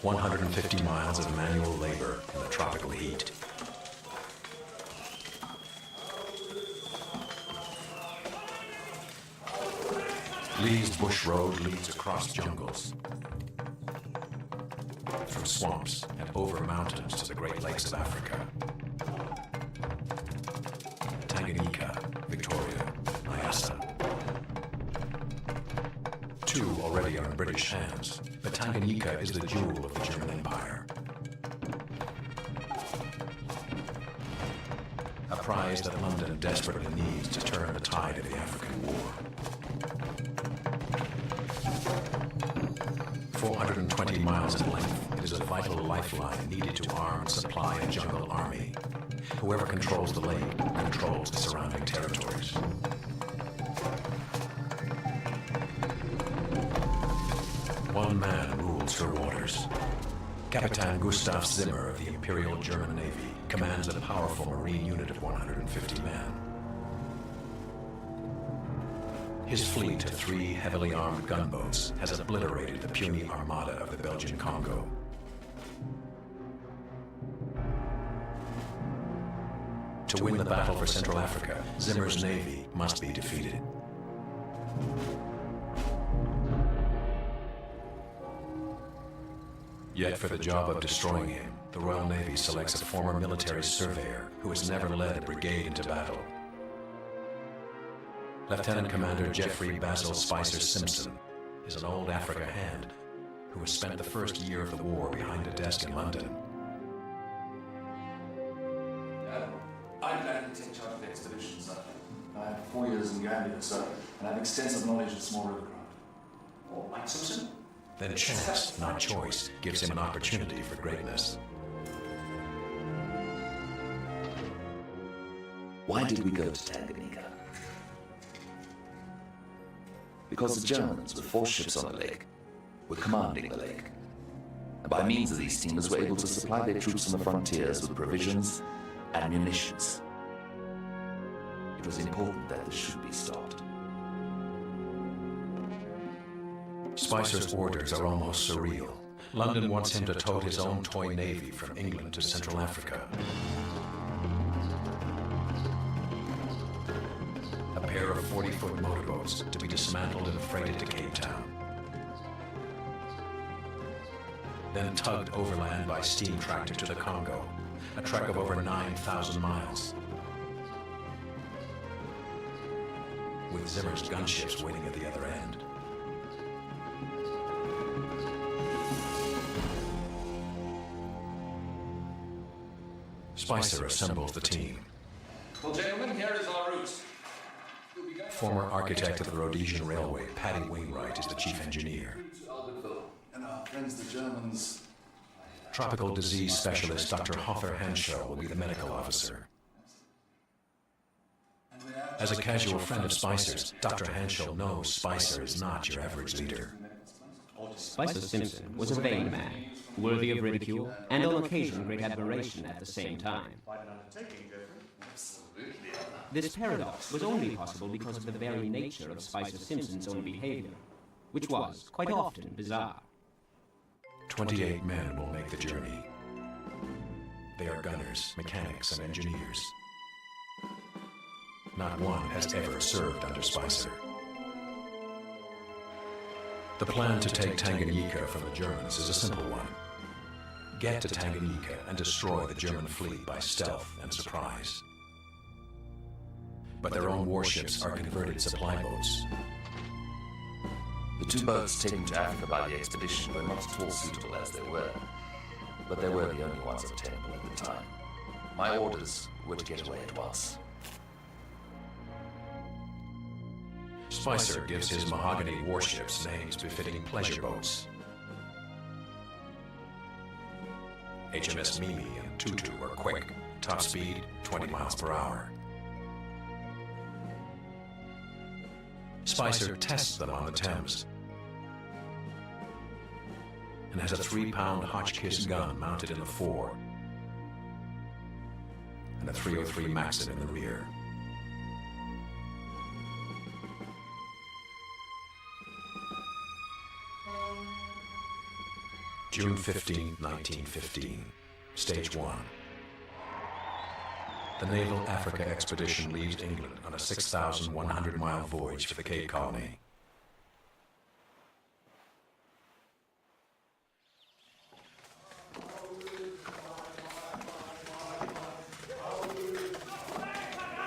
150 miles of manual labor in the tropical heat. Lee's bush road leads across jungles, through swamps and over mountains to the Great Lakes of Africa. Tanganyika, Victoria, Nyassa. Two already are in British hands, but Tanganyika is the jewel of the German Empire. A prize that London desperately needs to turn the tide of the African War. 420 miles in length, it is a vital lifeline needed to arm and supply a jungle army. Whoever controls the lake controls the surrounding territories. One man rules her waters. Captain Gustav Zimmer of the Imperial German Navy commands a powerful marine unit of 150 men. His fleet of 3 heavily armed gunboats has obliterated the puny armada of the Belgian Congo. To win the battle for Central Africa, Zimmer's navy must be defeated. Yet for the job of destroying him, the Royal Navy selects a former military surveyor who has never led a brigade into battle. Lieutenant Commander Geoffrey Basil Spicer Simpson is an old Africa hand who has spent the first year of the war behind a desk in London. I'm planning to take charge of the expedition, sir. I have 4 years in Gambia, sir, and I have extensive knowledge of small river craft. Oh, Mike Simpson? Then chance, not choice, gives him an opportunity for greatness. Why did we go to Tanganyika? Because the Germans, with 4 ships on the lake, were commanding the lake. And by means of these steamers were able to supply their troops on the frontiers with provisions and munitions. It was important that this should be stopped. Spicer's orders are almost surreal. London wants him to tote his own toy navy from England to Central Africa. A pair of 40-foot motorboats to be dismantled and freighted to Cape Town. Then tugged overland by steam tractor to the Congo, a trek of over 9,000 miles. With Zimmer's gunships waiting at the other end. Spicer assembles the team. Well, gentlemen, here is our route. Former architect of the Rhodesian Railway, Paddy Wainwright, is the chief engineer. And our friends, the Germans. Tropical disease specialist Dr. Hoffer Henshaw will be the medical officer. As a casual friend of Spicer's, Dr. Henshaw knows Spicer is not your average leader. Spicer Simpson was a vain man, worthy of ridicule, and on occasion great admiration at the same time. This paradox was only possible because of the very nature of Spicer Simpson's own behavior, which was, quite often, bizarre. 28 men will make the journey. They are gunners, mechanics, and engineers. Not one has ever served under Spicer. The plan to take Tanganyika from the Germans is a simple one. Get to Tanganyika and destroy the German fleet by stealth and surprise. But their own warships are converted supply boats. The 2 boats taken to Africa by the expedition were not at all suitable as they were, but they were the only ones obtainable at the time. My orders were to get away at once. Spicer gives his mahogany warships names befitting pleasure boats. HMS Mimi and Tutu are quick, top speed 20 miles per hour. Spicer tests them on the Thames and has a 3-pound Hotchkiss gun mounted in the fore and a .303 Maxim in the rear. June 15, 1915. Stage 1. The Naval Africa Expedition leaves England on a 6,100-mile voyage for the Cape Colony.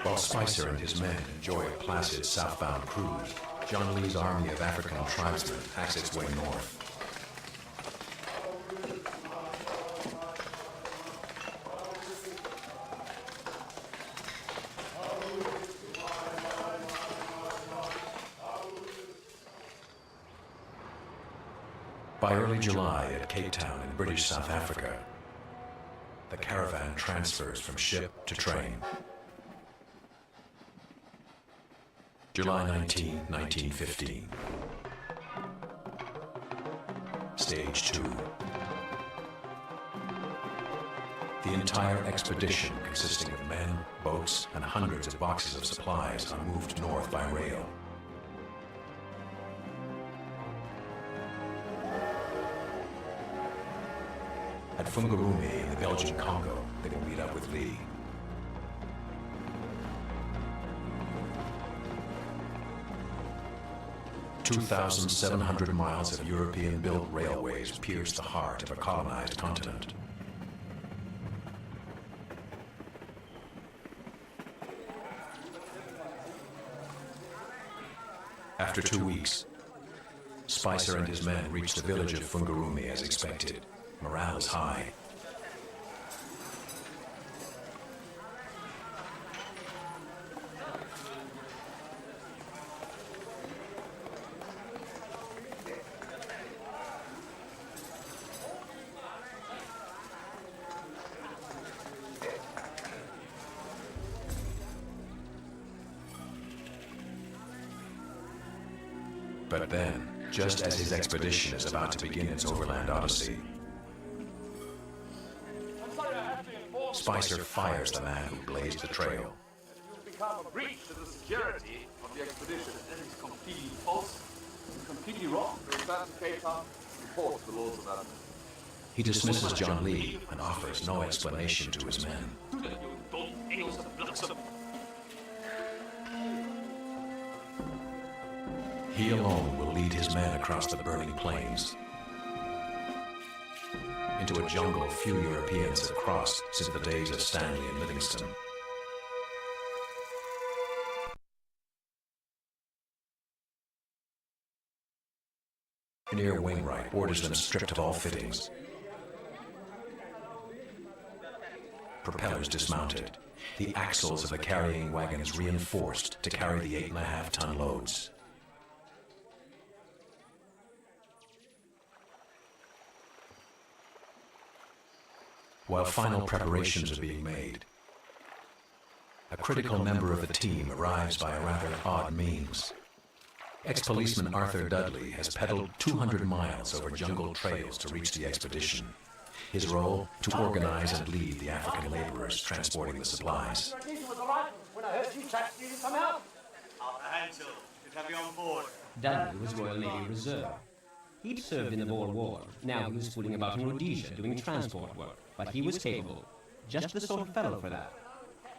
While Spicer and his men enjoy a placid southbound cruise, John Lee's army of African tribesmen hacks its way north. By early July at Cape Town in British South Africa, the caravan transfers from ship to train. July 19, 1915. Stage 2. The entire expedition, consisting of men, boats, and hundreds of boxes of supplies, are moved north by rail. At Fungarumi in the Belgian Congo, they will meet up with Lee. "2,700 miles of European-built railways pierce the heart of a colonized continent. After 2 weeks, Spicer and his men reach the village of Fungarumi as expected. Morale is high. But then, just as his expedition is about to begin its overland odyssey, Spicer fires the man who blazed the trail. You've become a breach to the security of the expedition. That is completely false and completely wrong. Return to Cape Town, report to the Lords of Admin. He dismisses John Lee and offers no explanation to his men. He alone will lead his men across the burning plains, into a jungle few Europeans have crossed since the days of Stanley and Livingston. Engineer Wainwright orders them stripped of all fittings, propellers dismounted, the axles of the carrying wagons reinforced to carry the 8.5-ton loads. While final preparations are being made, a critical member of the team arrives by a rather odd means. Ex-policeman Arthur Dudley has pedaled 200 miles over jungle trails to reach the expedition. His role, to organize and lead the African laborers transporting the supplies. When I heard you chaps didn't come out. Our hands up. Good to have you on board. Dudley was Royal Navy Reserve. He'd served in the Boer War. Now he was fooling about in Rhodesia doing transport work. But he was capable. Just the sort of fellow for that.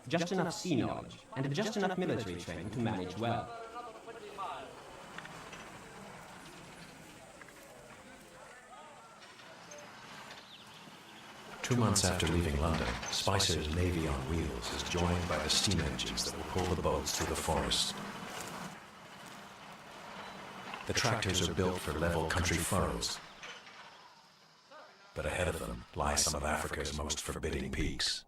Just enough sea knowledge, and just enough military training to manage well. Two months after leaving London, Spicer's Navy on Wheels is joined by the steam engines that will pull the boats through the forest. The tractors are built for level country furrows, but ahead of them lie some of Africa's most forbidding peaks.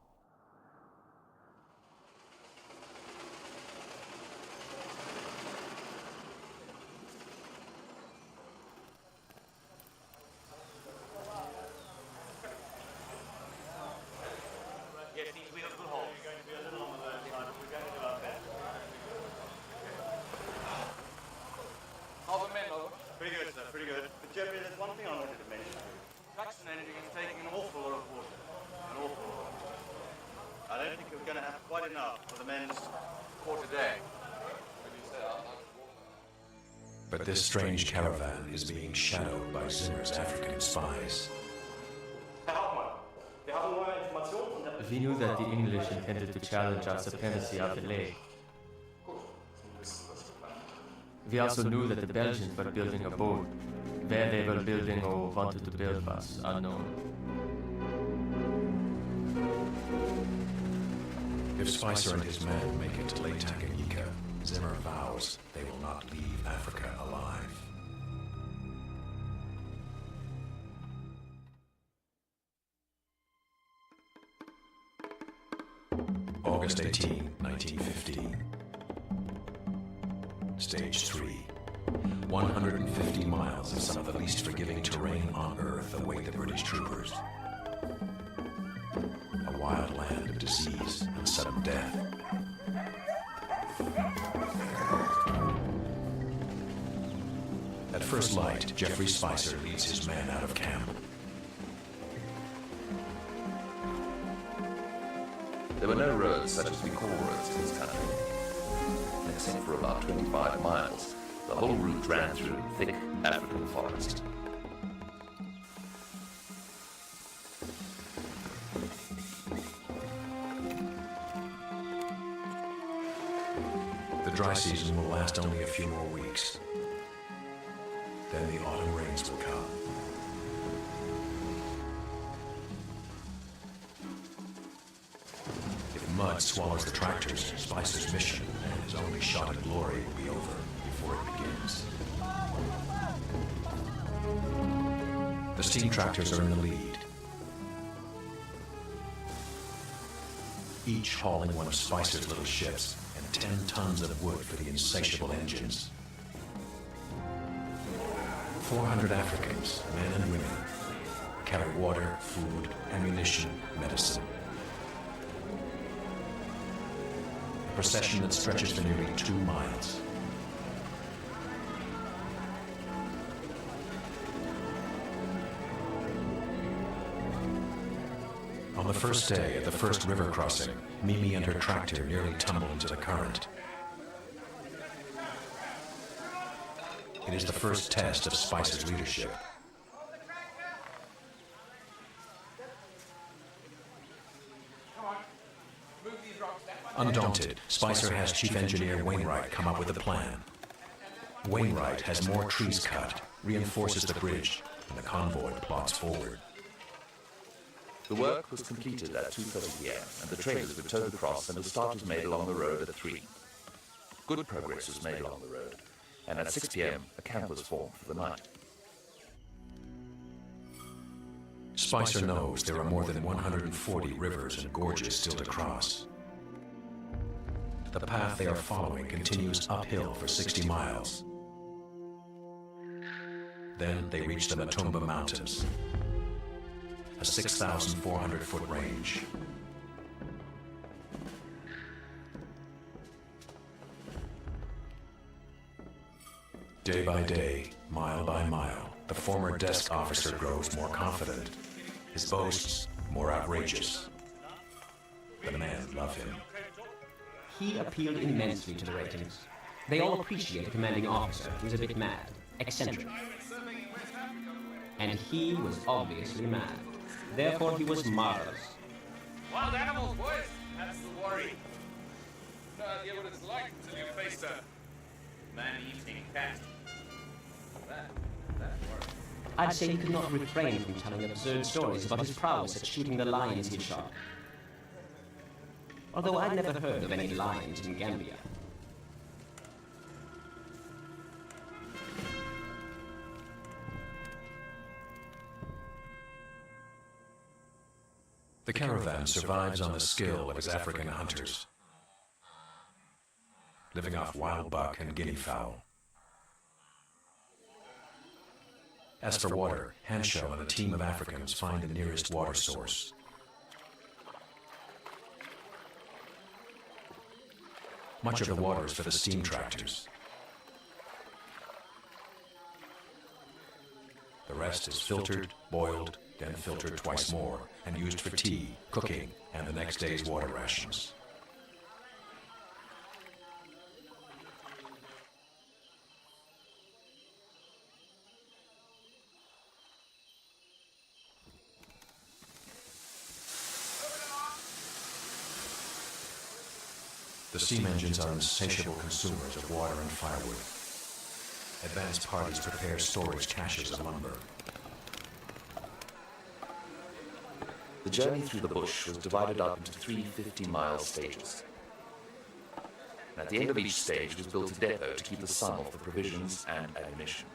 Yes, these wheels will hold. We're going to be a little on the low side, but we're going to do our best. How the men, over? Pretty good, sir, pretty good. But Jeffrey, there's one thing I wanted to mention. Traction engine is taking an awful lot of water. An awful lot. I don't think we're going to have quite enough for the men's Quarter day. But this strange caravan is being shadowed by Zimmer's African spies. We knew that the English intended to challenge our supremacy of the lake. We also knew that the Belgians were building a boat. Where they were building or wanted to build was unknown. If Spicer and his men make it to Lake Tanganyika, Zimmer vows they will not leave Africa alive. August 18, 1915. Stage 3. 150 miles of some of the least forgiving terrain on Earth await the British troopers. A wild land of disease and sudden death. At first light, Jeffrey Spicer leads his men out of camp. There were no roads such as we call roads in this country. Except for about 25 miles, the whole route ran through thick African forest. The dry season will last only a few more weeks. Then the autumn rains will come. If mud swallows the tractors, Spicer's mission and his only shot at glory will be over before it begins. The steam tractors are in the lead, each hauling one of Spicer's little ships and 10 tons of wood for the insatiable engines. 400 Africans, men and women, carry water, food, ammunition, medicine. A procession that stretches for nearly 2 miles. On the first day at the first river crossing, Mimi and her tractor nearly tumble into the current. It is the first test of Spicer's leadership. Undaunted, Spicer has Chief Engineer Wainwright come up with a plan. Wainwright has more trees cut, reinforces the bridge, and the convoy plods forward. The work was completed at 2:30 p.m. and the trailers were towed across and a start was made along the road at 3. Good progress was made along the road, and at 6 p.m. a camp was formed for the night. Spicer knows there are more than 140 rivers and gorges still to cross. The path they are following continues uphill for 60 miles. Then they reach the Matumba Mountains, a 6,400-foot range. Day by day, mile by mile, the former desk officer grows more confident. His boasts more outrageous. The men love him. He appealed immensely to the ratings. They all appreciate a commanding officer who's a bit mad, eccentric. And he was obviously mad. Therefore, he was marvelous. Wild animals, boys. That's the worry. No idea what it's like until you face a man-eating cat. That works. I'd say he could not refrain from telling absurd stories about his prowess at shooting the lions he'd shot. Although I'd never heard of any lions in Gambia. The caravan survives on the skill of its African hunters, living off wild buck and guinea fowl. As for water, Hanshaw and a team of Africans find the nearest water source. Much of the water is for the steam tractors. The rest is filtered, boiled, then filtered twice more, and used for tea, cooking, and the next day's water rations. The steam engines are insatiable consumers of water and firewood. Advanced parties prepare storage caches of lumber. The journey through the bush was divided up into 3 50-mile stages. And at the end of each stage was built a depot to keep the sun off the provisions and ammunition.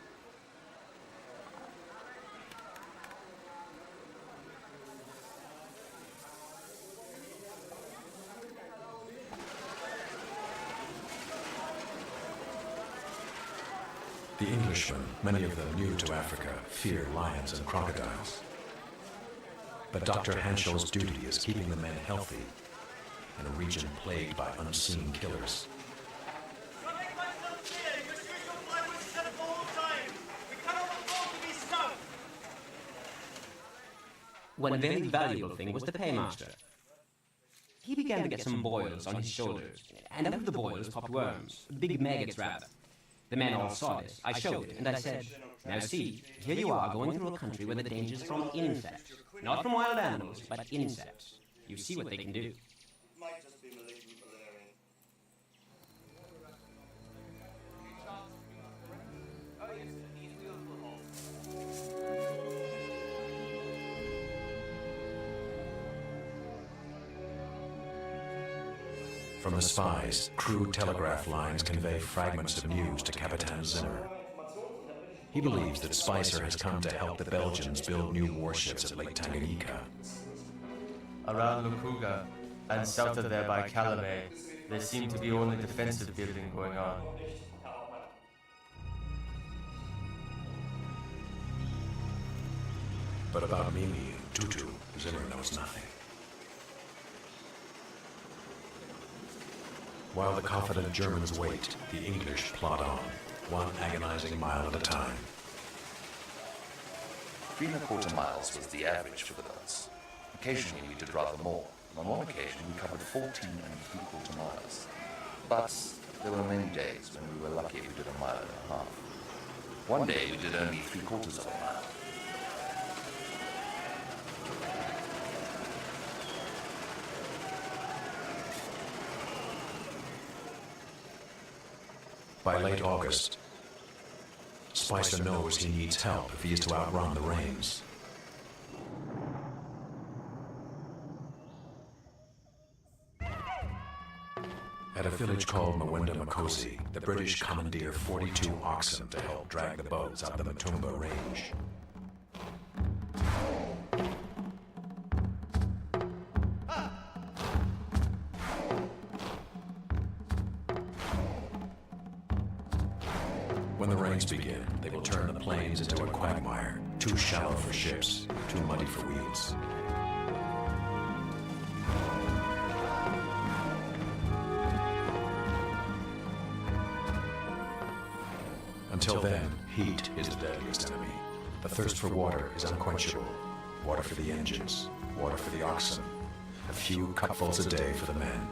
The Englishmen, many of them new to Africa, fear lions and crocodiles. But Dr. Hanschel's duty is keeping the men healthy in a region plagued by unseen killers. Shall I make myself clear? Your spiritual plywood is set all the time. We cannot afford to be stuck. One very valuable thing was the paymaster. He began to get some boils on his shoulders, and out of the boils popped worms, big maggots rather. The men all saw this. I showed it, and I said, "Now see, here you are going through a country where the danger's from insects. Not from wild animals, but insects. You see what they can do." Might just be malignant malaria. From the spies, crude telegraph lines convey fragments of news to Capitan Zimmer. He believes that Spicer has come to help the Belgians build new warships at Lake Tanganyika. Around Lukuga and south of there by Calumet, there seemed to be only defensive building going on. But about Mimi and Tutu, Zimmer knows nothing. While the confident Germans wait, the English plod on, one agonizing mile at a time. 3¼ miles was the average for the boats. Occasionally we did rather more, and on one occasion we covered 14¾ miles. But there were many days when we were lucky if we did 1.5 miles. One day we did only 3/4 of a mile. By late August, Spicer knows he needs help if he is to outrun the rains. At a village called Mwenda Makosi, the British commandeer 42 oxen to help drag the boats up the Matumba Range. When the rains begin, they will turn the plains into a quagmire, too shallow for ships, too muddy for wheels. Until then, heat is the deadliest enemy. The thirst for water is unquenchable. Water for the engines, water for the oxen, a few cupfuls a day for the men.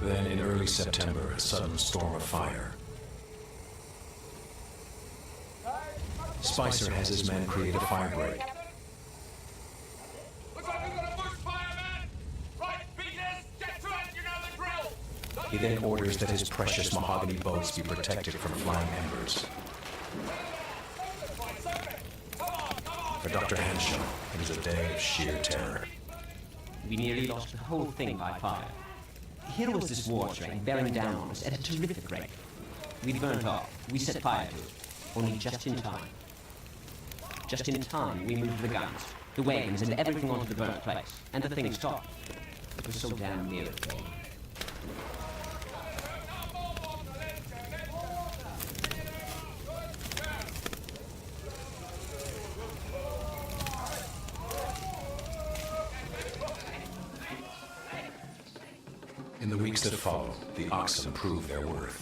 Then in early September, a sudden storm of fire. Spicer has his men create a firebreak. Looks like we've got a bushfire, man! Right, beaters, get to it, you know the drill! He then orders that his precious mahogany boats be protected from flying embers. For Dr. Hanschel, it was a day of sheer terror. We nearly lost the whole thing by fire. Here was this war train bearing down on us at a terrific rate. We burnt off. We set fire to it. Only just in time. Just in time, we moved the guns, the wagons, and everything onto the burnt place. And the thing stopped. It was so damn near it came. In the weeks that follow, the oxen prove their worth.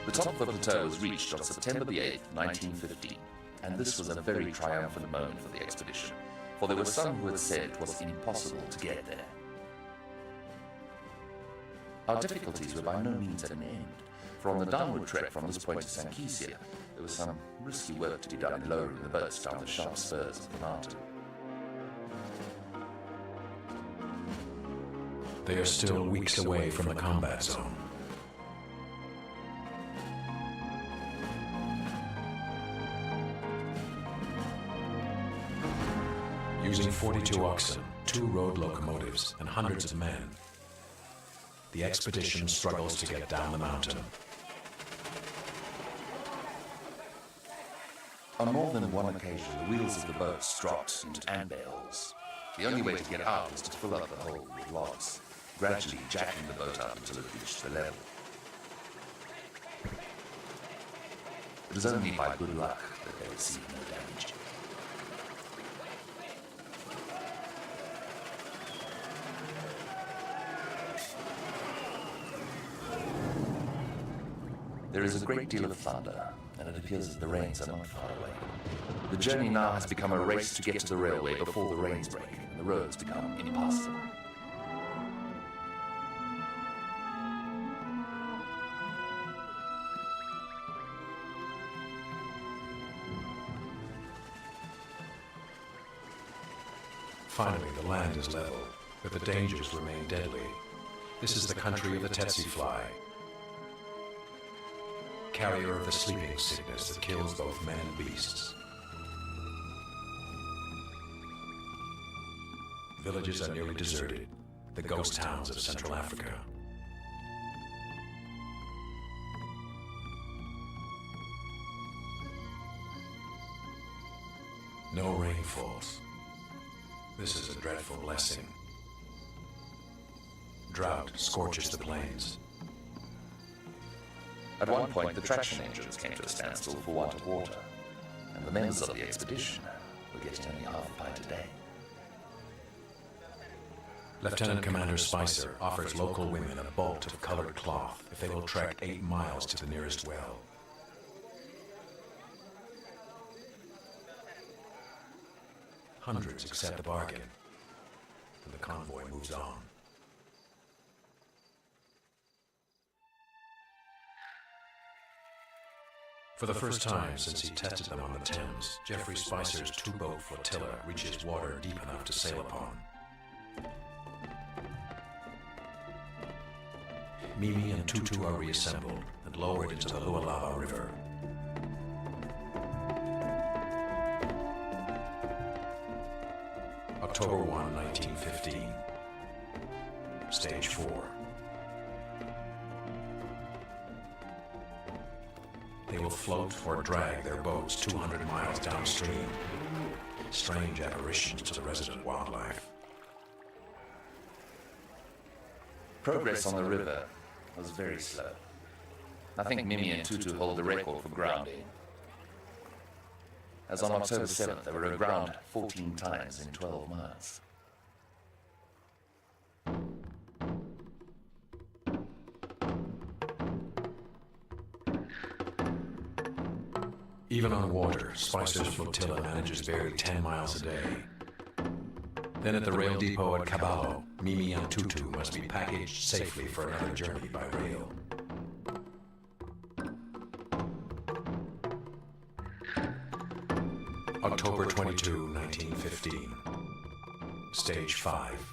The top of the plateau was reached on September the 8th, 1915. And this was a very triumphant moment for the expedition, for there were some who had said it was impossible to get there. Our difficulties were by no means at an end, for on the downward trek from this point to Sankesia, there was some risky work to be done in lowering the boats down the sharp spurs of the mountain. They are still weeks away from the combat zone. Using 42 oxen, 2 road locomotives, and hundreds of men, the expedition struggles to get down the mountain. On more than one occasion, the wheels of the boats dropped into anbay holes. The only way to get out was to fill up the hole with logs, gradually jacking the boat up until it reached the level. It was only by good luck that they received no damage. There is a great deal of thunder, and it appears that the rains are not far away. The journey now has become a race to get to the railway before the rains break and the roads become impassable. Finally, the land is level, but the dangers remain deadly. This is the country of the tsetse fly, carrier of the sleeping sickness that kills both men and beasts. Villages are nearly deserted, the ghost towns of Central Africa. No rain falls. This is a dreadful blessing. Drought scorches the plains. At one point, the traction engines came to a standstill for want of water, and the members of the expedition were getting only half a pint a day. Lieutenant Commander Spicer offers local women a bolt of colored cloth if they will trek 8 miles to the nearest well. Hundreds accept the bargain, and the convoy moves on. For the first time since he tested them on the Thames, Geoffrey Spicer's 2-boat flotilla reaches water deep enough to sail upon. Mimi and Tutu are reassembled and lowered into the Lualaba River. October 1, 1915. Stage 4. They will float or drag their boats 200 miles downstream. Strange apparitions to the resident wildlife. Progress on the river was very slow. I think Mimi and Tutu hold the record for grounding, as on October 7th they were aground 14 times in 12 miles. Even on water, Spicer's flotilla manages barely 10 miles a day. Then at the rail depot at Caballo, Mimi and Tutu must be packaged safely for another journey by rail. October 22, 1915. Stage 5.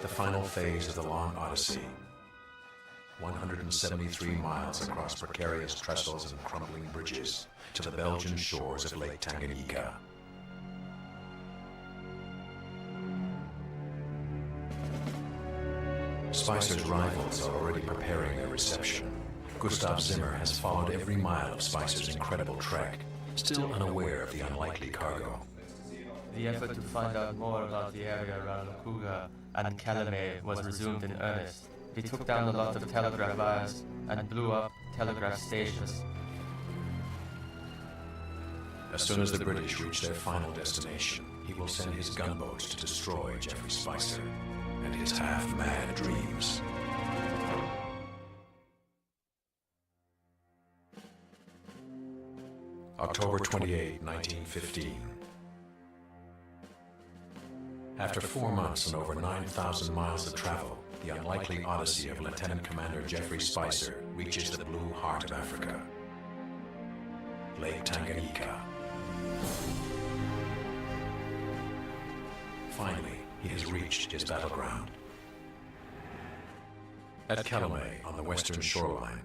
The final phase of the long odyssey. 173 miles across precarious trestles and crumbling bridges to the Belgian shores of Lake Tanganyika. Spicer's rivals are already preparing their reception. Gustav Zimmer has followed every mile of Spicer's incredible trek, still unaware of the unlikely cargo. The effort to find out more about the area around Lukuga and Kalame was resumed in earnest. They took down a lot of telegraph wires and blew up telegraph stations. As soon as the British reach their final destination, he will send his gunboats to destroy Geoffrey Spicer and his half-mad dreams. October 28, 1915. After 4 months and over 9,000 miles of travel, the unlikely odyssey of Lieutenant Commander Jeffrey Spicer reaches the blue heart of Africa, Lake Tanganyika. Finally, he has reached his battleground. At Calumet, on the western shoreline,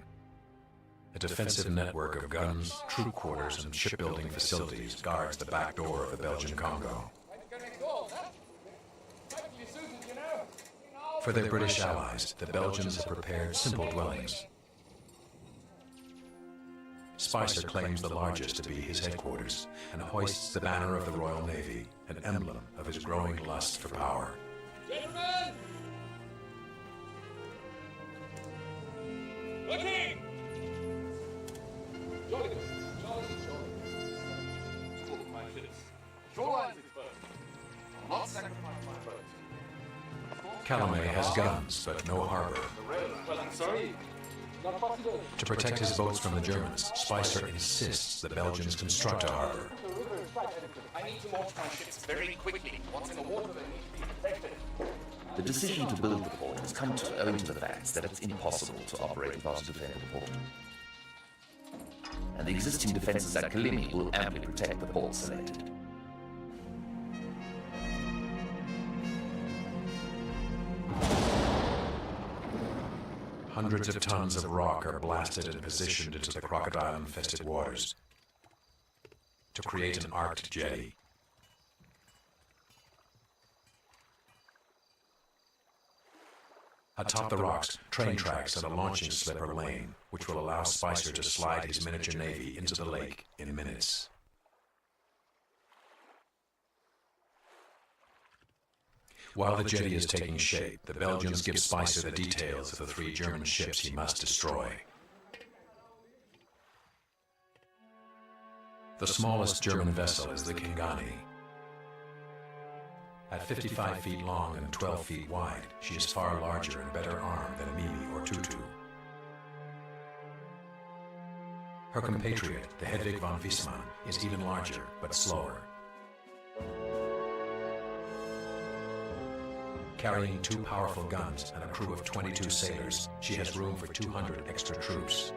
a defensive network of guns, troop quarters, and shipbuilding facilities guards the back door of the Belgian Congo. For their British allies, the Belgians have prepared simple dwellings. Spicer claims the largest to be his headquarters and hoists the banner of the Royal Navy, an emblem of his growing lust for power. Gentlemen! Looking! Jolly good. Jolly. Talk my ships. Shorelines exposed. I'll not sacrifice my boat. Calumet has guns, but no harbor. Sorry. Not possible. To protect his boats from the Germans, Spicer insists the Belgians construct a harbor. I need to launch my ships very quickly. Once in the water, they need to be protected. The decision to build the port has come to owing to the fact that it's impossible to operate without a defended port. And the existing defenses at Kalimi will amply protect the port selected. Hundreds of tons of rock are blasted and positioned into the crocodile-infested waters to create an arced jetty. Atop the rocks, train tracks and a launching slip are laid, which will allow Spicer to slide his miniature navy into the lake in minutes. While the jetty is taking shape, the Belgians give Spicer the details of the 3 German ships he must destroy. The smallest German vessel is the Kingani. At 55 feet long and 12 feet wide, she is far larger and better armed than Mimi or Tutu. Her compatriot, the Hedwig von Wissmann, is even larger, but slower. Carrying 2 powerful guns and a crew of 22 sailors, she has room for 200 extra troops.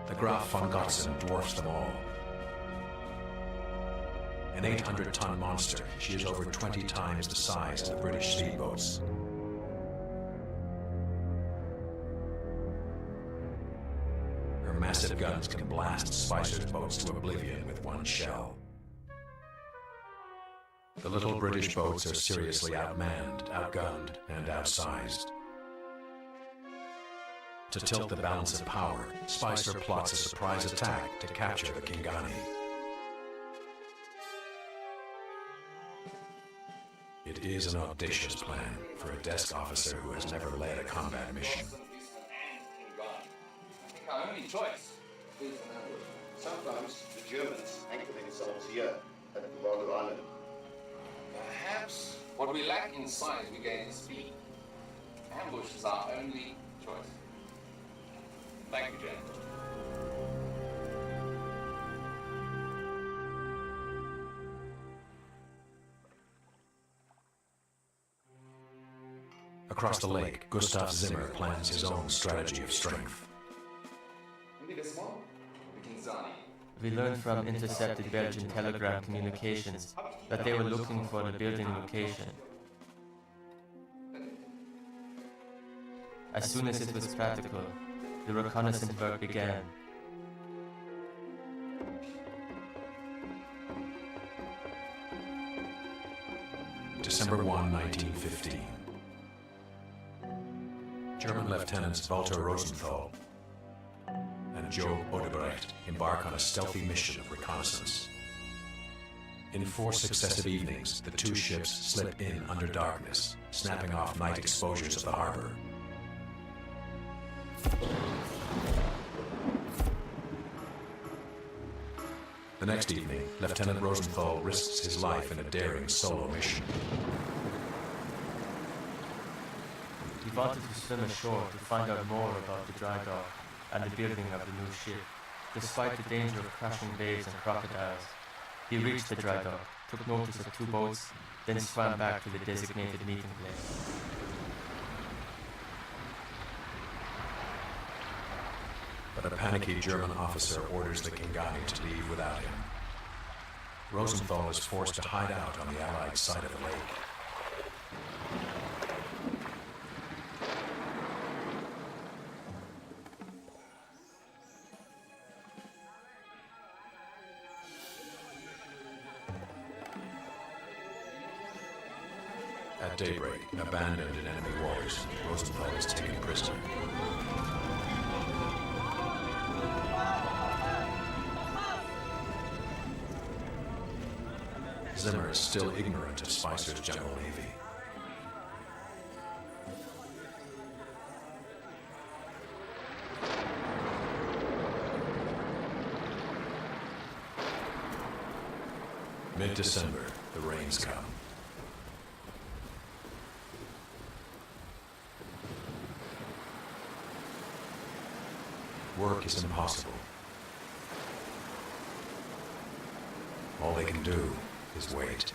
The Graf von Gotzen dwarfs them all. An 800-ton monster, she is over 20 times the size of the British speedboats. Her massive guns can blast Spicer's boats to oblivion with one shell. The little British boats are seriously outmanned, outgunned, and outsized. To tilt the balance of power, Spicer plots a surprise attack to capture the Kingani. It is an audacious plan for a desk officer who has never led a combat mission. I think our only choice is an ambush. Sometimes the Germans anchor themselves here at the Waldo Island. Perhaps what we lack in size, we gain in speed. Ambush is our only choice. Thank you, Jen. Across the lake, Gustav Zimmer plans his own strategy of strength. We learned from intercepted Belgian telegram communications that they were looking for the building location. As soon as it was practical, the reconnaissance work began. December 1, 1915. German Lieutenants Walter Rosenthal and Job Odebrecht embark on a stealthy mission of reconnaissance. In 4 successive evenings, the 2 ships slip in under darkness, snapping off night exposures of the harbor. The next evening, Lieutenant Rosenthal risks his life in a daring solo mission. He He wanted to swim ashore to find out more about the dry dock and the building of the new ship. Despite the danger of crashing waves and crocodiles, he reached the dry dock, took notice of 2 boats, then swam back to the designated meeting place. But a panicky German officer orders the Kingani to leave without him. Rosenthal is forced to hide out on the Allied side of the lake. At daybreak, abandoned in enemy waters, Rosenthal is taken prisoner. Zimmer is still ignorant of Spicer's general navy. Mid-December, the rains come. Work is impossible. All they can do is wait.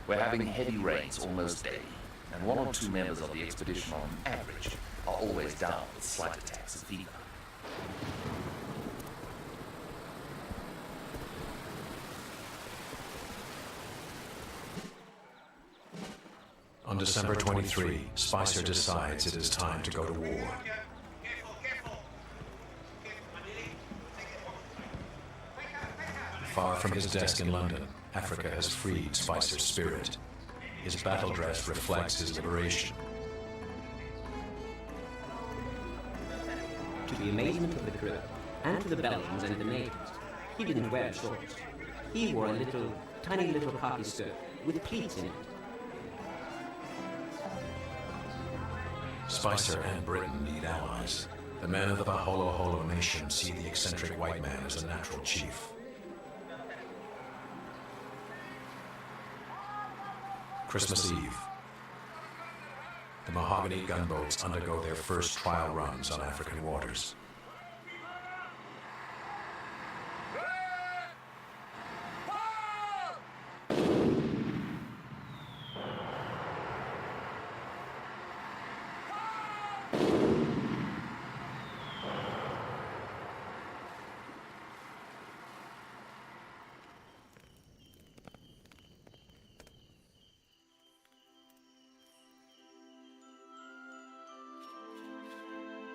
We're having heavy rains almost daily, and 1 or 2 members of the expedition on average are always down with slight attacks of fever. On December 23, Spicer decides it is time to go to war. Far from his desk in London, Africa has freed Spicer's spirit. His battle dress reflects his liberation. To the amazement of the crew, and to the Belgians and the natives, he didn't wear shorts. He wore a tiny little khaki skirt with pleats in it. Spicer and Britain need allies. The men of the Baholo Holo nation see the eccentric white man as a natural chief. Christmas Eve. The mahogany gunboats undergo their first trial runs on African waters.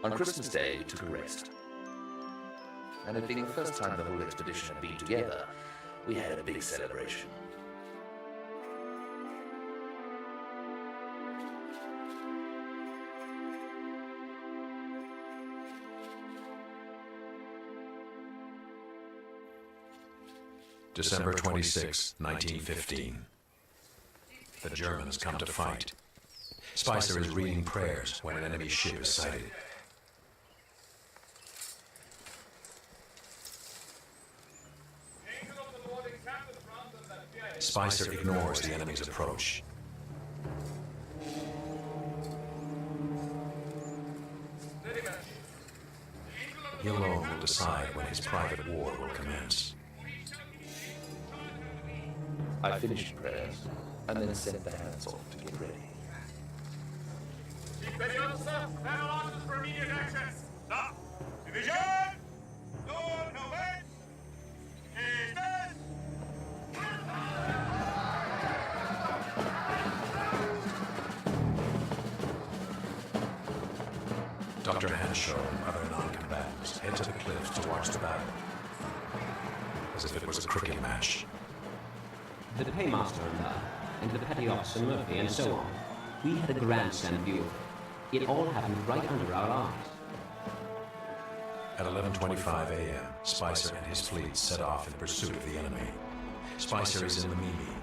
On Christmas Day, we took a rest. And it being the first time the whole expedition had been together, we had a big celebration. December 26, 1915. The Germans come to fight. Spicer is reading prayers when an enemy ship is sighted. Spicer ignores the enemy's approach. He alone will decide when his private war will commence. I finished prayers and then sent the hands off to get ready. Battle orders for immediate action. Stop. Division. No one, no wait. Distance. Dr. Hanshaw and other non-combatants head to the cliffs to watch the battle, as if it was a cricket match. The paymaster and I, and the petty officer Murphy, and so on, we had a grandstand view of it. It all happened right under our eyes. At 11:25 a.m., Spicer and his fleet set off in pursuit of the enemy. Spicer is in the Mimi.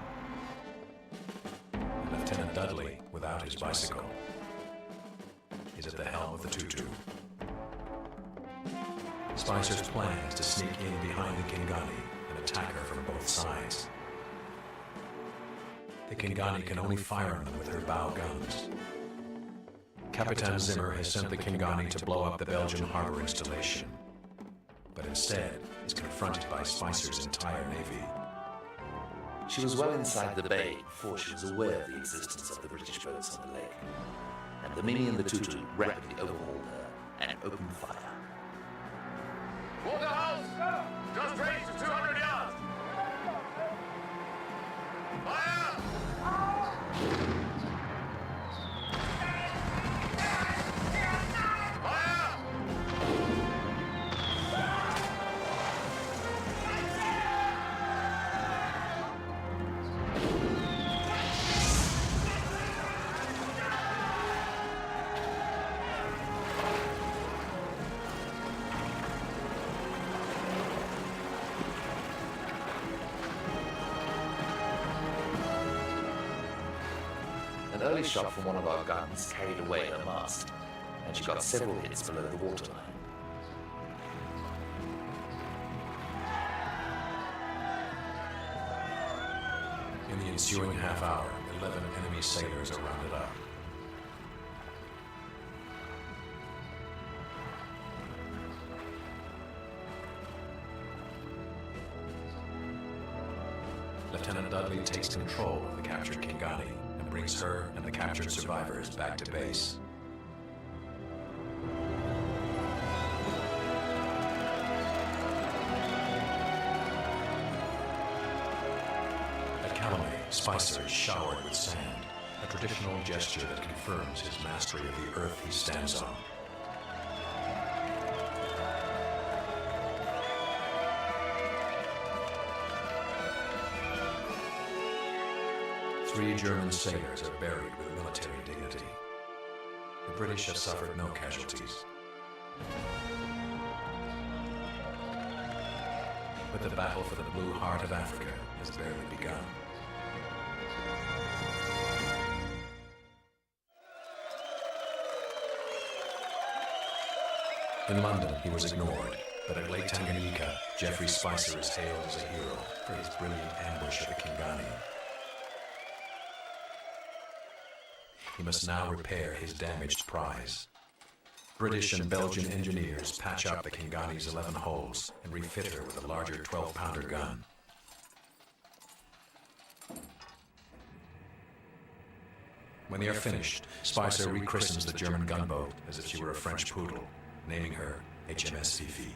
Lieutenant Dudley, without his bicycle, is at the helm of the Tutu. Spicer's plan is to sneak in behind the Kingani and attack her from both sides. The Kingani can only fire on them with her bow guns. Capitan Zimmer has sent the Kingani to blow up the Belgian harbor installation, but instead is confronted by Spicer's entire navy. She was well inside the bay before she was aware of the existence of the British boats on the lake, and the Minnie and the Tutu rapidly overhauled her and opened fire. Waterhouse! Just range to 200 yards! Fire! Fire! An early shot from one of our guns carried away her mast, and she got several hits below the waterline. In the ensuing half hour, 11 enemy sailors are rounded up. Lieutenant Dudley takes control of the captured Kingani and brings her and the captured survivors back to base. At Calumet, Spicer is showered with sand, a traditional gesture that confirms his mastery of the earth he stands on. Three German sailors are buried with military dignity. The British have suffered no casualties. But the battle for the Blue Heart of Africa has barely begun. In London, he was ignored, but at Lake Tanganyika, Geoffrey Spicer is hailed as a hero for his brilliant ambush of the Kingani. He must now repair his damaged prize. British and Belgian engineers patch up the Kingani's 11 holes and refit her with a larger 12-pounder gun. When they are finished, Spicer rechristens the German gunboat as if she were a French poodle, naming her HMS Fifi.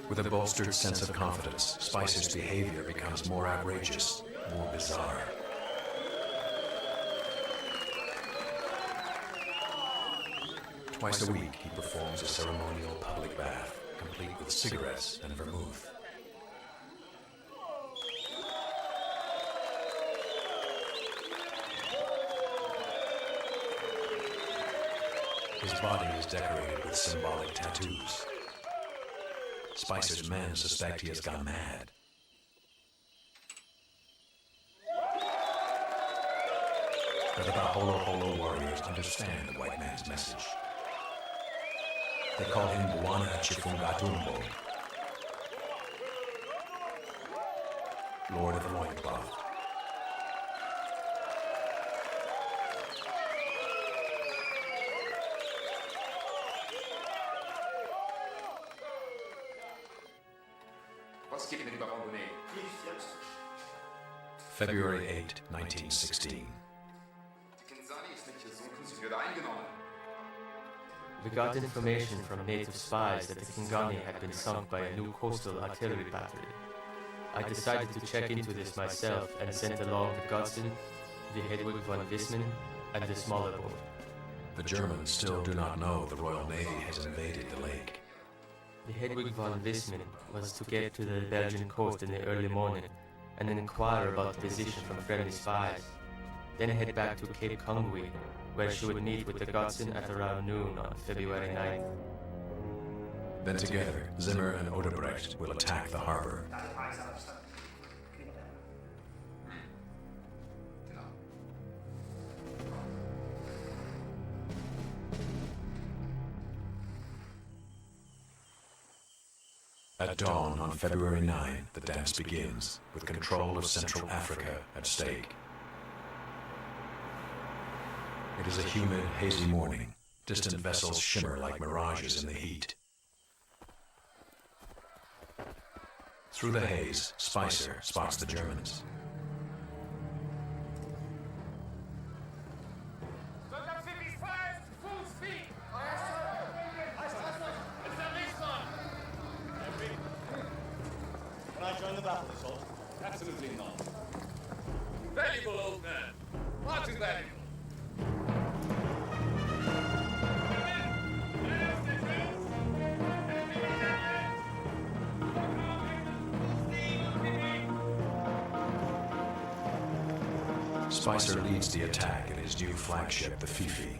With a bolstered sense of confidence, Spicer's behavior becomes more outrageous, more bizarre. Twice a week, he performs a ceremonial public bath, complete with cigarettes and vermouth. His body is decorated with symbolic tattoos. Spicer's men suspect he has gone mad. But the Baholo Holo warriors understand the white man's message. They call him Bwana Chifungatumbo, Lord of the Loincloth. February 8, 1916. We got information from native spies that the Kingani had been sunk by a new coastal artillery battery. I decided to check into this myself and sent along the Godson, the Hedwig von Wissmann, and the smaller boat. The Germans still do not know the Royal Navy has invaded the lake. The Hedwig von Wissmann was to get to the Belgian coast in the early morning and then inquire about the position from friendly spies, then head back to Cape Kongwe, where she would meet with the Godson at around noon on February 9th. Then together, Zimmer and Odebrecht will attack the harbor. At dawn on February 9, the dance begins, with control of Central Africa at stake. It is a humid, hazy morning. Distant vessels shimmer like mirages in the heat. Through the haze, Spicer spots the Germans. Can I join the battle, Assault? Absolutely not. Valuable, old man. Far too valuable. Spicer leads the attack in his new flagship, the Fifi.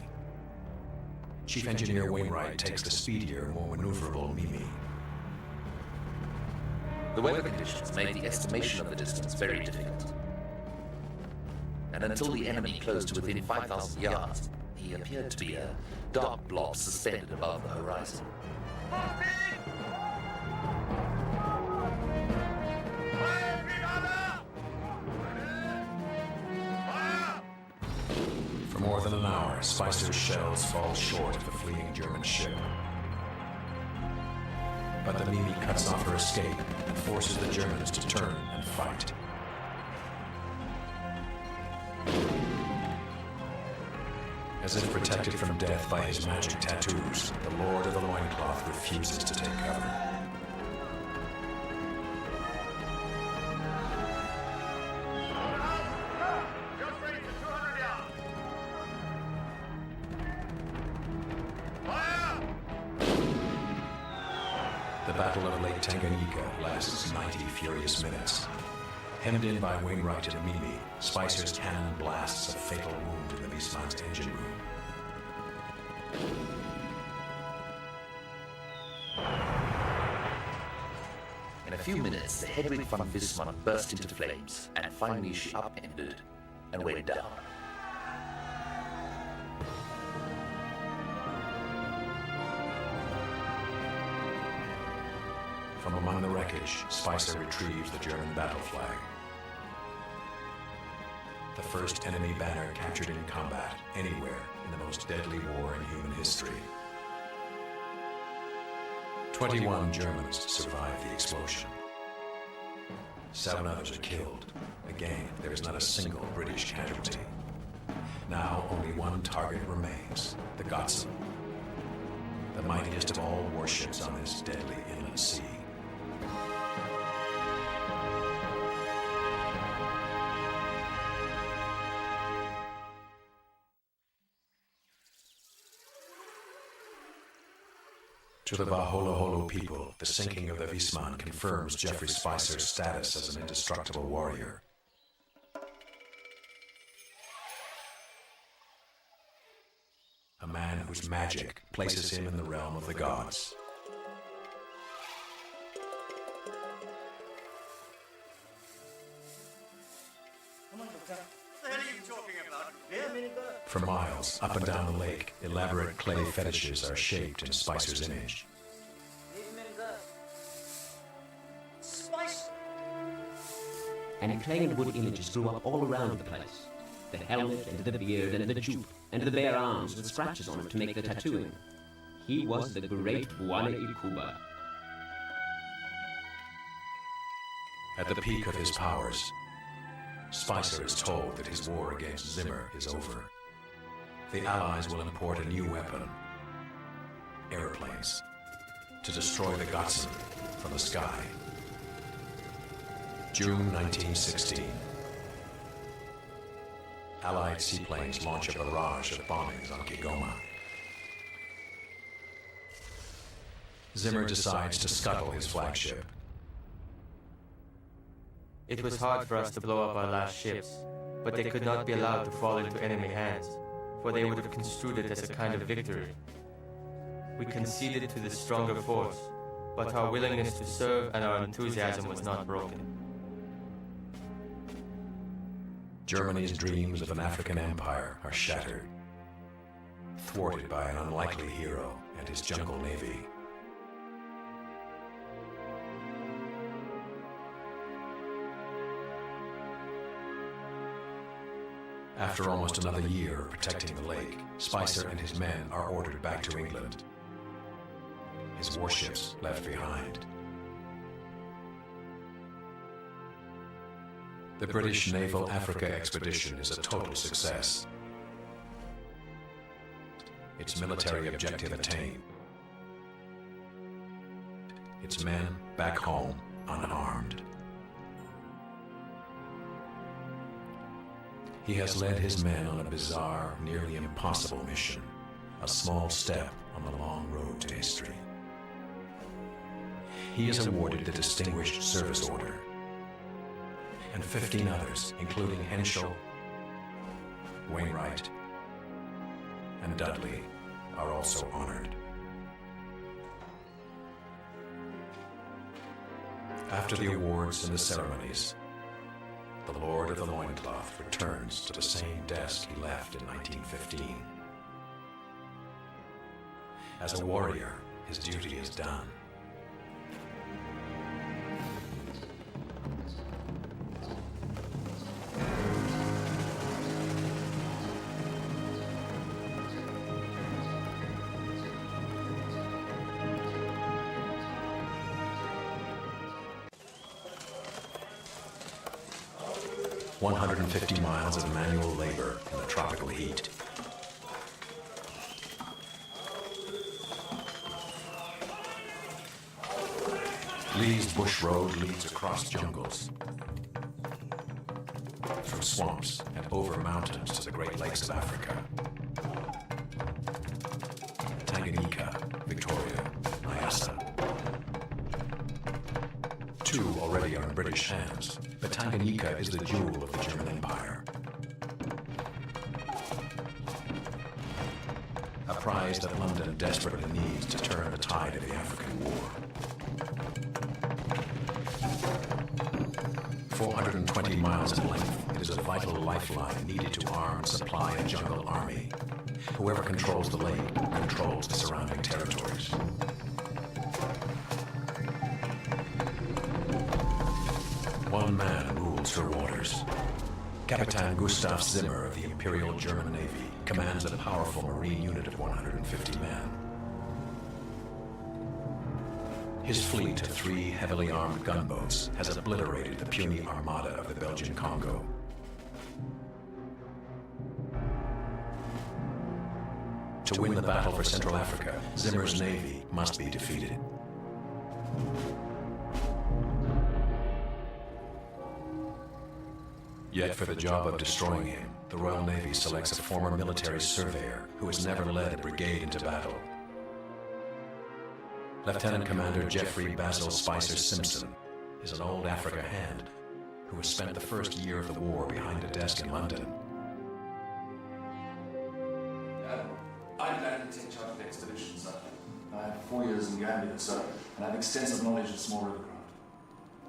Chief Engineer Wainwright takes the speedier, more maneuverable Mimi. The weather conditions made the estimation of the distance very difficult. And until the enemy closed to within 5,000 yards, he appeared to be a dark blob suspended above the horizon. For more than an hour, Spicer's shells fall short of the fleeing German ship. But the Mimi cuts off her escape and forces the Germans to turn and fight. As if protected from death by his magic tattoos, the Lord of the Loincloth refuses to take cover. Just ready to 200 yards. Fire! The Battle of Lake Tanganyika lasts 90 furious minutes. Hemmed in by Wainwright and Mimi, Spicer's cannon blasts a fatal wound in the Wisman's engine room. In a few minutes, the Hedwig von Wissmann burst into flames, and finally she upended and went down. From among the wreckage, Spicer retrieves the German battle flag. The first enemy banner captured in combat anywhere in the most deadly war in human history. 21 Germans survive the explosion. 7 others are killed. Again, there is not a single British casualty. Now only one target remains, the Gotsen, the mightiest of all warships on this deadly inland sea. To the Baholoholo people, the sinking of the Wisman confirms Geoffrey Spicer's status as an indestructible warrior. A man whose magic places him in the realm of the gods. Come on, Doctor. What the hell are you talking about? Beer? For miles, up and down the lake, elaborate clay fetishes are shaped in Spicer's image. Spice! And clay and wood images grew up all around the place. The helmet, and the beard, and the jupe, and the bare arms with scratches on them to make the tattooing. He was the great Bwana Ikuba. At the peak of his powers, Spicer is told that his war against Zimmer is over. The Allies will import a new weapon, airplanes, to destroy the Gotsen from the sky. June 1916. Allied seaplanes launch a barrage of bombings on Kigoma. Zimmer decides to scuttle his flagship. It was hard for us to blow up our last ships, but they could not be allowed to fall into enemy hands, for they would have construed it as a kind of victory. We conceded to the stronger force, but our willingness to serve and our enthusiasm was not broken. Germany's dreams of an African empire are shattered, thwarted by an unlikely hero and his jungle navy. After almost another year of protecting the lake, Spicer and his men are ordered back to England. His warships left behind. The British Naval Africa expedition is a total success. Its military objective attained. Its men back home unharmed. He has led his men on a bizarre, nearly impossible mission, a small step on the long road to history. He is awarded the Distinguished Service Order, and 15 others, including Henschel, Wainwright, and Dudley, are also honored. After the awards and the ceremonies, the Lord of the Loincloth returns to the same desk he left in 1915. As a warrior, his duty is done. "150 miles of manual labor in the tropical heat. Lee's bush road leads across jungles, through swamps and over mountains to the Great Lakes of Africa. Tanganyika, Victoria, Nyassa. Two already are in British hands, but Tanganyika is the jewel of the German Empire. A prize that London desperately needs to turn the tide of the African War. 420 miles in length, it is a vital lifeline needed to arm and supply a jungle army. Whoever controls the lake controls the surrounding territories. One man rules her waters. Captain Gustav Zimmer of the Imperial German Navy commands a powerful marine unit of 150 men. His fleet of 3 heavily armed gunboats has obliterated the puny armada of the Belgian Congo. To win the battle for Central Africa, Zimmer's navy must be defeated. Yet for the job of destroying him, the Royal Navy selects a former military surveyor who has never led a brigade into battle. Lieutenant Commander Geoffrey Basil Spicer Simpson is an old Africa hand who has spent the first year of the war behind a desk in London. I'm glad to take charge of the expedition, sir. I had 4 years in Gambia, sir, and I have extensive knowledge of small river craft.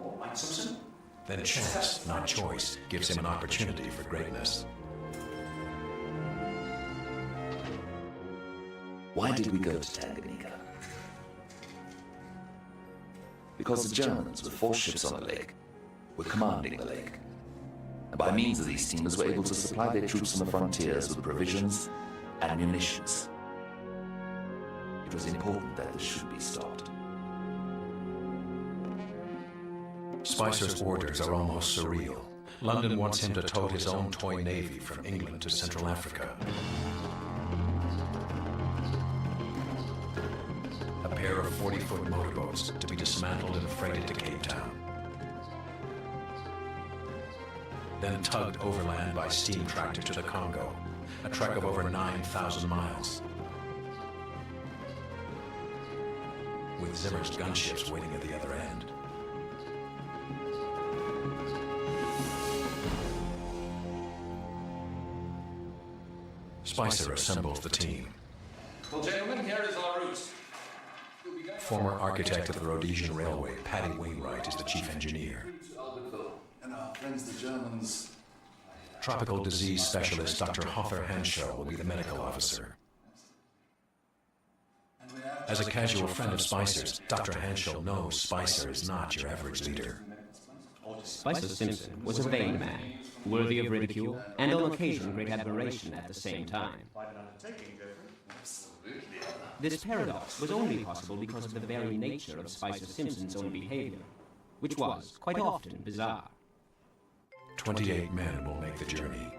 Oh, Mike Simpson? Then chance, not choice, gives him an opportunity for greatness. Why did we go to Tanganyika? Because the Germans, with 4 ships on the lake, were commanding the lake. And by means of these steamers were able to supply their troops on the frontiers with provisions and munitions. It was important that this should be stopped. Spicer's orders are almost surreal. London wants him to tow his own toy navy from England to Central Africa. A pair of 40-foot motorboats to be dismantled and freighted to Cape Town. Then tugged overland by steam tractor to the Congo, a trek of over 9,000 miles. With Zimmer's gunships waiting at the other end. Spicer assembles the team. Well, gentlemen, here is our route. Former architect of the Rhodesian Railway, Paddy Wainwright, is the chief engineer. And our friends, the Germans. Tropical disease specialist Dr. Hofer Henschel will be the medical officer. As a casual friend of Spicer's, Dr. Henschel knows Spicer is not your average leader. Spicer Simpson was a vain man, worthy of ridicule, and on occasion great admiration at the same time. Quite an undertaking, Jeffrey. Absolutely. This paradox was only possible because of the very nature of Spicer Simpson's own behavior, which was, quite often, bizarre. 28 men will make the journey.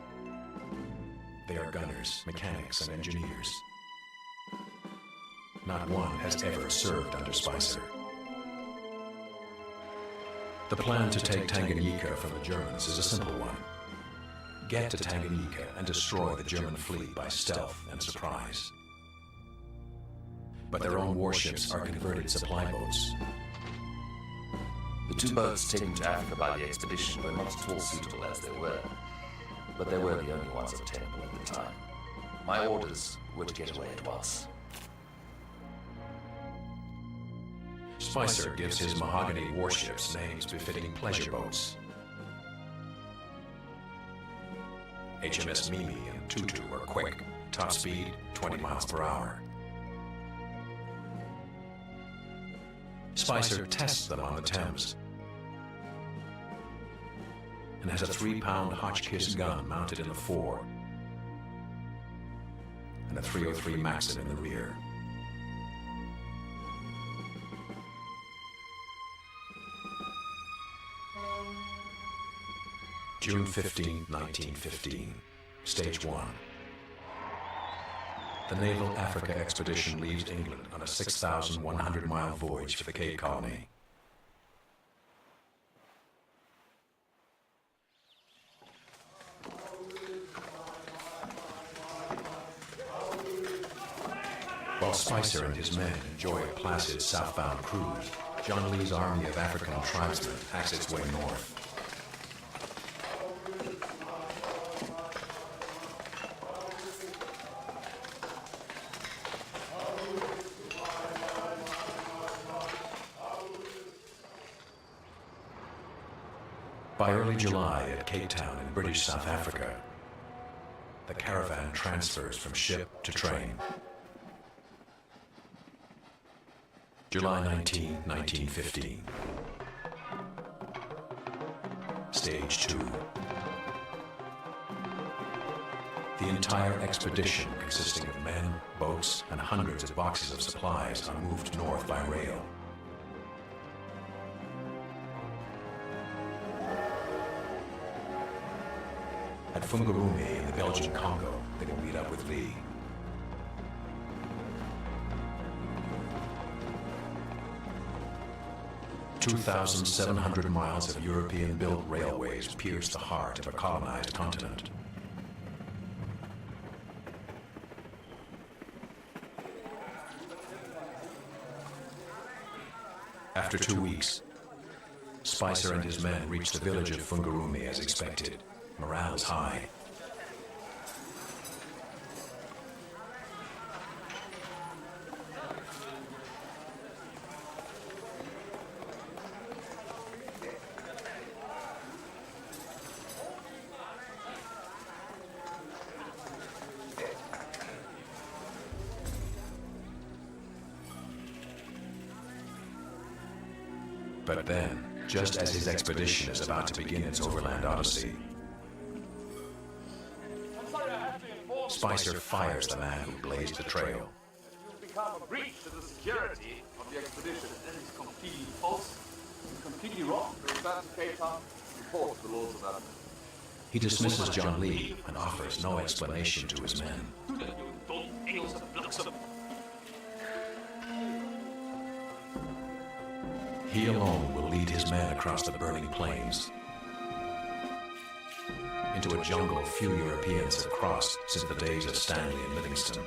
They are gunners, mechanics, and engineers. Not one has ever served under Spicer. The plan to take Tanganyika from the Germans is a simple one. Get to Tanganyika and destroy the German fleet by stealth and surprise. But their own warships are converted supply boats. The two boats taken to Africa by the expedition were not at all suitable as they were, but they were the only ones obtainable at the time. My orders were to get away at once. Spicer gives his mahogany warships names befitting pleasure boats. HMS Mimi and Tutu are quick, top speed 20 miles per hour. Spicer tests them on the Thames and has a 3-pound Hotchkiss gun mounted in the fore and a .303 Maxim in the rear. June 15, 1915, Stage 1. The Naval Africa Expedition leaves England on a 6,100-mile voyage for the Cape Colony. While Spicer and his men enjoy a placid southbound cruise, John Lee's army of African tribesmen hacks its way north. By early July at Cape Town in British South Africa, the caravan transfers from ship to train. July 19, 1915. Stage 2. The entire expedition, consisting of men, boats, and hundreds of boxes of supplies, are moved north by rail. At Fungarumi in the Belgian Congo, they will meet up with Lee. "2,700 miles of European-built railways pierce the heart of a colonized continent. After 2 weeks, Spicer and his men reach the village of Fungarumi as expected. Morale is high. But then, just as his expedition is about to begin its overland odyssey, Spicer fires the man who blazed the trail. You've become a breach to the security of the expedition. That is completely false and completely wrong. Return to Cape Town, report to the Lords of Admin. He dismisses John Lee and offers no explanation to his men. He alone will lead his men across the burning plains, into a jungle few Europeans have crossed since the days of Stanley and Livingston.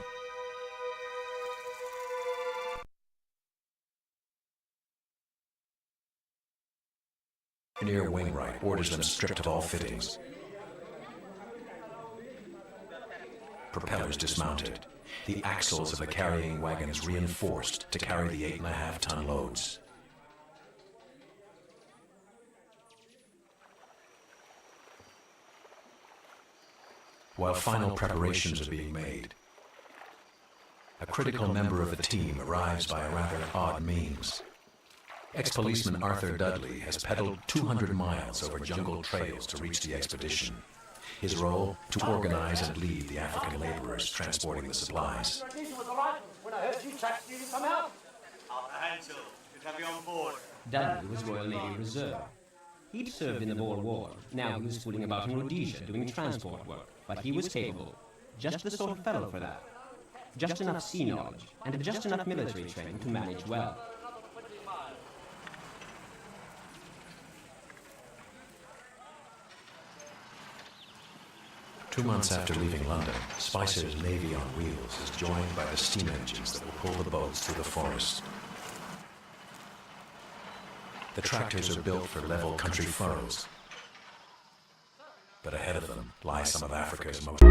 Engineer Wainwright orders them stripped of all fittings. Propellers dismounted. The axles of the carrying wagons reinforced to carry the 8.5-ton loads. While final preparations are being made, a critical member of the team arrives by a rather odd means. Ex-policeman Arthur Dudley has pedaled 200 miles over jungle trails to reach the expedition. His role, to organize and lead the African laborers transporting the supplies. Rhodesia was the right when I heard you chaps needed some help. Arthur Hansel, good to have you on board. Dudley was Royal Navy Reserve. He'd served in the Boer War. Now he was fooling about in Rhodesia doing transport work. But he was capable. Just the sort of fellow for that. Just enough sea knowledge, and just enough military training to manage well. 2 months after leaving London, Spicer's Navy on Wheels is joined by the steam engines that will pull the boats through the forest. The tractors are built for level country furrows, but ahead of them lie some of Africa's most